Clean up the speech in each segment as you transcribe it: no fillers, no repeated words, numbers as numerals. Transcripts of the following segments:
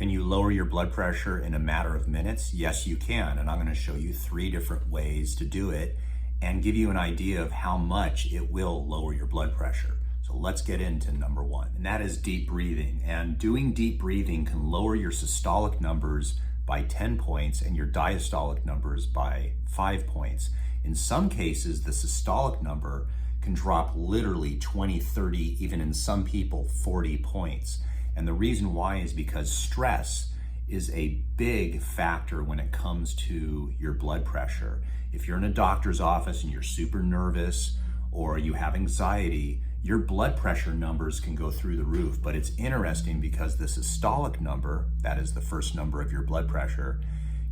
Can you lower your blood pressure in a matter of minutes? Yes, you can. And I'm going to show you 3 different ways to do it and give you an idea of how much it will lower your blood pressure. So let's get into number 1, and that is deep breathing. And doing deep breathing can lower your systolic numbers by 10 points and your diastolic numbers by 5 points. In some cases, the systolic number can drop literally 20, 30, even in some people 40 points. And the reason why is because stress is a big factor when it comes to your blood pressure. If you're in a doctor's office and you're super nervous or you have anxiety, your blood pressure numbers can go through the roof. But it's interesting because the systolic number, that is the first number of your blood pressure,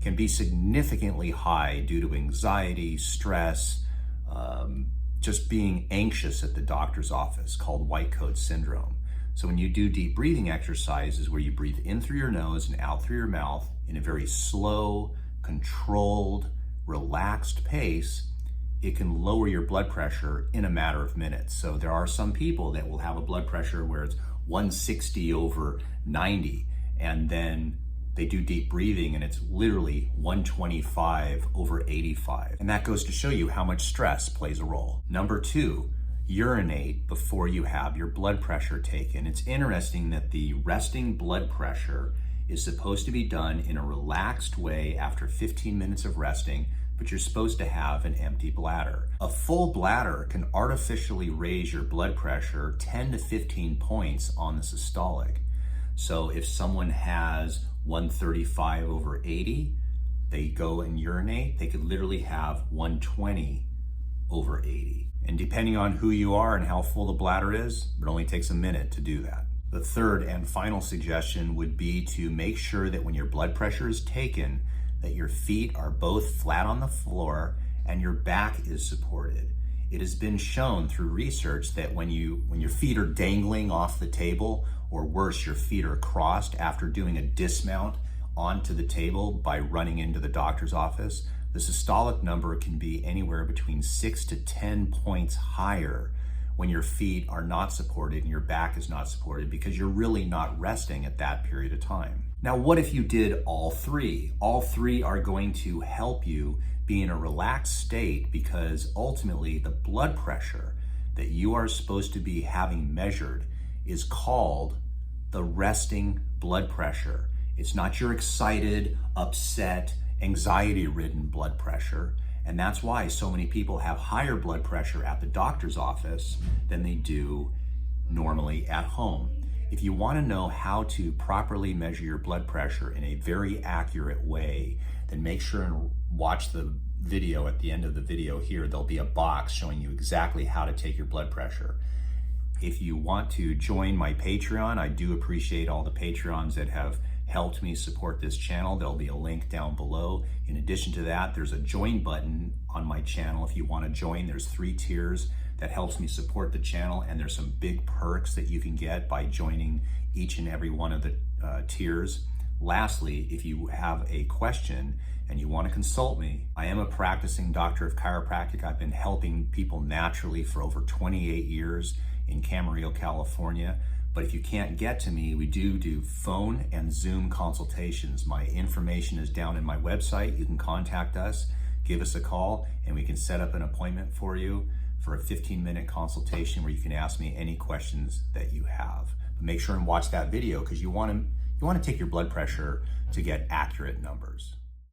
can be significantly high due to anxiety, stress, just being anxious at the doctor's office, called white coat syndrome. So when you do deep breathing exercises where you breathe in through your nose and out through your mouth in a very slow, controlled, relaxed pace, it can lower your blood pressure in a matter of minutes. So there are some people that will have a blood pressure where it's 160 over 90, and then they do deep breathing and it's literally 125 over 85. And that goes to show you how much stress plays a role. Number 2, urinate before you have your blood pressure taken. It's interesting that the resting blood pressure is supposed to be done in a relaxed way after 15 minutes of resting, but you're supposed to have an empty bladder. A full bladder can artificially raise your blood pressure 10 to 15 points on the systolic. So if someone has 135 over 80, they go and urinate, they could literally have 120 over 80. And depending on who you are and how full the bladder is, it only takes a minute to do that. The third and final suggestion would be to make sure that when your blood pressure is taken, that your feet are both flat on the floor and your back is supported. It has been shown through research that when your feet are dangling off the table, or worse, your feet are crossed after doing a dismount onto the table by running into the doctor's office, the systolic number can be anywhere between 6 to 10 points higher when your feet are not supported and your back is not supported, because you're really not resting at that period of time. Now, what if you did all 3? All 3 are going to help you be in a relaxed state, because ultimately the blood pressure that you are supposed to be having measured is called the resting blood pressure. It's not your excited, upset, anxiety-ridden blood pressure. And that's why so many people have higher blood pressure at the doctor's office than they do normally at home. If you want to know how to properly measure your blood pressure in a very accurate way, then make sure and watch the video. At the end of the video here, there'll be a box showing you exactly how to take your blood pressure. If you want to join my Patreon, I do appreciate all the Patreons that have helped me support this channel. There'll be a link down below. In addition to that, there's a join button on my channel. If you want to join, there's 3 tiers that helps me support the channel, and there's some big perks that you can get by joining each and every one of the tiers. Lastly, if you have a question and you want to consult me, I am a practicing doctor of chiropractic. I've been helping people naturally for over 28 years in Camarillo, California. But if you can't get to me, we do phone and Zoom consultations. My information is down in my website. You can contact us, give us a call, and we can set up an appointment for you for a 15-minute consultation where you can ask me any questions that you have. But make sure and watch that video, because you want to take your blood pressure to get accurate numbers.